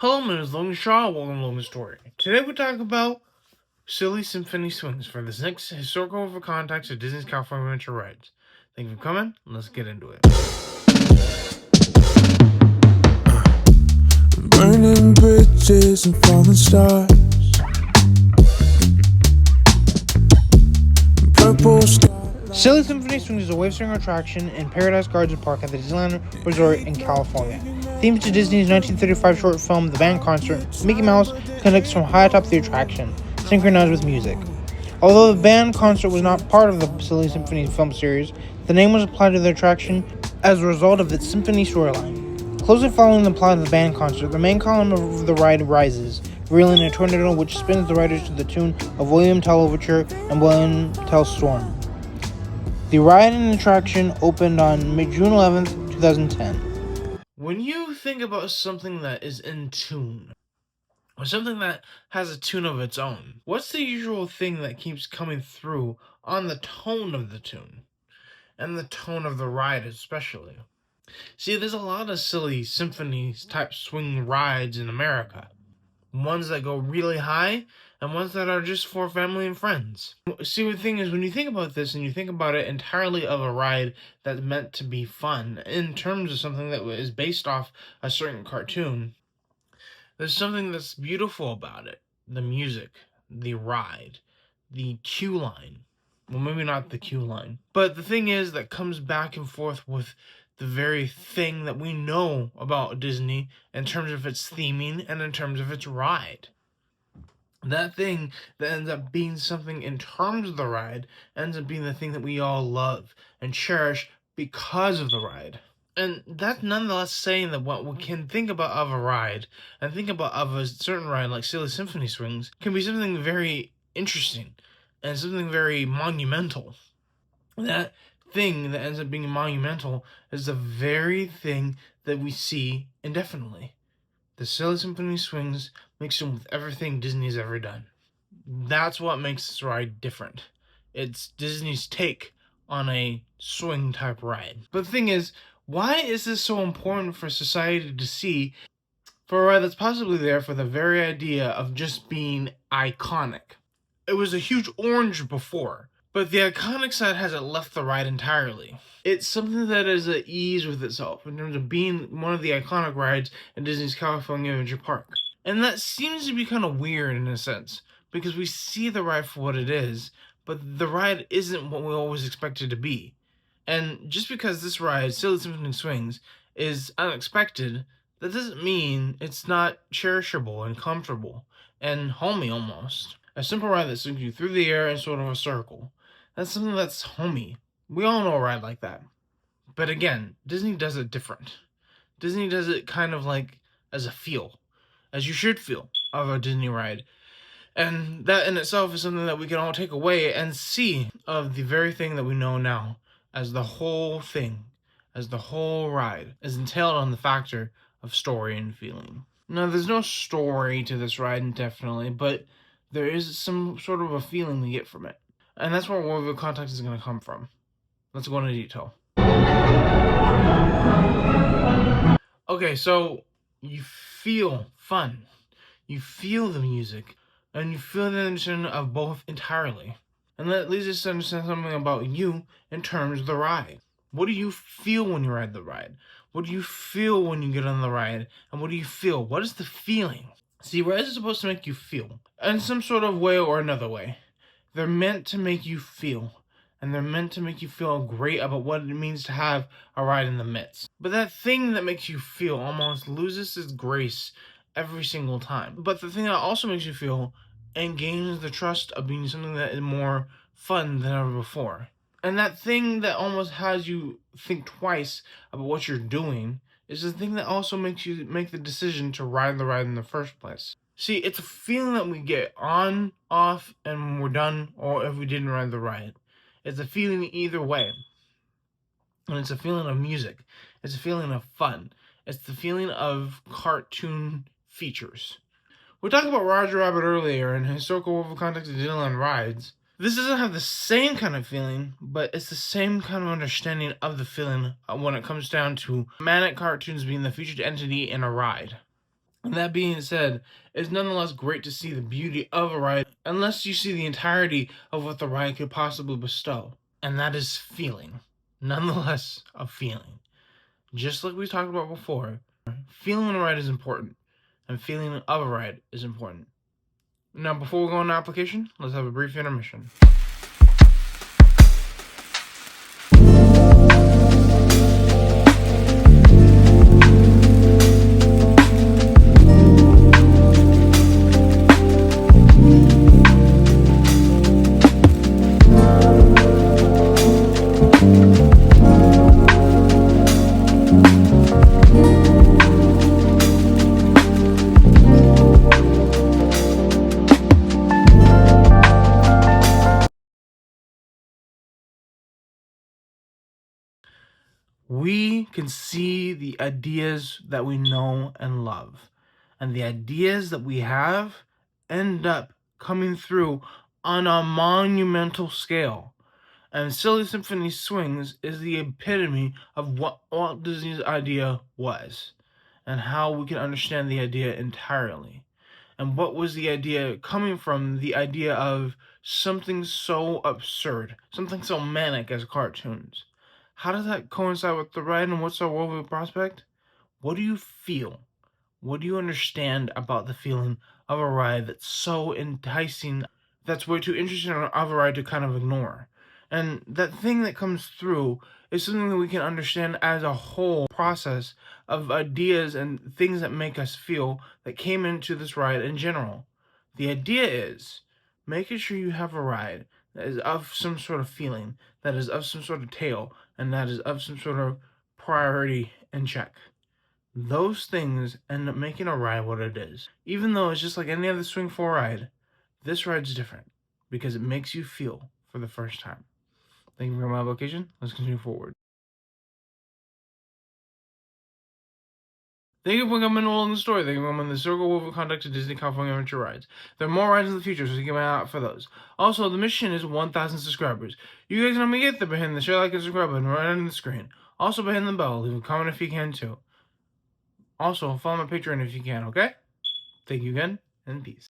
Hello, my name is Logan Shaw. Welcome to Logan's Story. Today we talk about silly Symphony swings for this next historical over context of Disney's California Adventure rides. Thank you for coming. Let's get into it. Burning bridges and falling stars, purple skies. Silly Symphony Swings is a wave swing attraction in Paradise Gardens Park at the Disneyland Resort in California. Themed to Disney's 1935 short film The Band Concert, Mickey Mouse conducts from high atop the attraction, synchronized with music. Although the band concert was not part of the Silly Symphony film series, the name was applied to the attraction as a result of its symphony storyline. Closely following the plot of the band concert, the main column of the ride rises, revealing a tornado which spins the riders to the tune of William Tell Overture and William Tell Storm. The ride and attraction opened on June 11th, 2010. When you think about something that is in tune, or something that has a tune of its own, what's the usual thing that keeps coming through on the tone of the tune? And the tone of the ride especially. See, there's a lot of silly symphonies type swing rides in America. Ones that go really high, and ones that are just for family and friends. See, the thing is, when you think about this, and you think about it entirely of a ride that's meant to be fun, in terms of something that is based off a certain cartoon, there's something that's beautiful about it. The music, the ride, the cue line. Well, maybe not the cue line. But the thing is that comes back and forth with the very thing that we know about Disney in terms of its theming and in terms of its ride. That thing that ends up being something in terms of the ride ends up being the thing that we all love and cherish because of the ride. And that's nonetheless saying that what we can think about of a ride and think about of a certain ride like Silly Symphony Swings can be something very interesting and something very monumental. That thing that ends up being monumental is the very thing that we see indefinitely. The Silly Symphony Swings mixed in with everything Disney's ever done. That's what makes this ride different. It's Disney's take on a swing type ride. But the thing is, why is this so important for society to see for a ride that's possibly there for the very idea of just being iconic? It was a huge orange before, but the iconic side hasn't left the ride entirely. It's something that is at ease with itself in terms of being one of the iconic rides in Disney's California Adventure Park. And that seems to be kind of weird in a sense, because we see the ride for what it is, but the ride isn't what we always expect it to be. And just because this ride, Silly Symphony Swings, is unexpected, that doesn't mean it's not cherishable and comfortable and homey almost. A simple ride that swings you through the air in sort of a circle. That's something that's homey. We all know a ride like that. But again, Disney does it different. Disney does it kind of like as a feel, as you should feel of a Disney ride. And that in itself is something that we can all take away and see of the very thing that we know now as the whole thing, as the whole ride, is entailed on the factor of story and feeling. Now, there's no story to this ride, indefinitely, but there is some sort of a feeling we get from it. And that's where worldview context is going to come from. Let's go into detail. Okay, so you feel fun. You feel the music. And you feel the understanding of both entirely. And that leads us to understand something about you in terms of the ride. What do you feel when you ride the ride? What do you feel when you get on the ride? And what do you feel? What is the feeling? See, rides are supposed to make you feel. In some sort of way or another way. They're meant to make you feel. And they're meant to make you feel great about what it means to have a ride in the midst. But that thing that makes you feel almost loses its grace every single time. But the thing that also makes you feel and gains the trust of being something that is more fun than ever before. And that thing that almost has you think twice about what you're doing is the thing that also makes you make the decision to ride the ride in the first place. See, it's a feeling that we get on, off, and when we're done, or if we didn't ride the ride. It's a feeling either way. And it's a feeling of music. It's a feeling of fun. It's the feeling of cartoon features. We talked about Roger Rabbit earlier in historical over context of Disneyland rides. This doesn't have the same kind of feeling, but it's the same kind of understanding of the feeling when it comes down to manic cartoons being the featured entity in a ride. And that being said, it's nonetheless great to see the beauty of a ride, unless you see the entirety of what the ride could possibly bestow. And that is feeling. Nonetheless, a feeling. Just like we talked about before, feeling a ride is important, and feeling of a ride is important. Now, before we go on application, let's have a brief intermission. We can see the ideas that we know and love. And the ideas that we have end up coming through on a monumental scale. And Silly Symphony Swings is the epitome of what Walt Disney's idea was, and how we can understand the idea entirely. And what was the idea coming from? The idea of something so absurd, something so manic as cartoons. How does that coincide with the ride, and what's our worldview prospect? What do you feel? What do you understand about the feeling of a ride that's so enticing, that's way too interesting of a ride to kind of ignore? And that thing that comes through is something that we can understand as a whole process of ideas and things that make us feel that came into this ride in general. The idea is making sure you have a ride that is of some sort of feeling, that is of some sort of tale, and that is of some sort of priority in check. Those things end up making a ride what it is. Even though it's just like any other Swing 4 ride, this ride's different because it makes you feel for the first time. Thank you for my location. Let's continue forward. Thank you for coming along the story. Thank you for coming the Circle Woven Conduct to Disney California Adventure Rides. There are more rides in the future, so keep an eye out for those. Also, the mission is 1,000 subscribers. You guys know me, get there behind the share, like, and subscribe button right on the screen. Also, behind the bell, leave a comment if you can too. Also, follow my Patreon if you can, okay? Thank you again, and peace.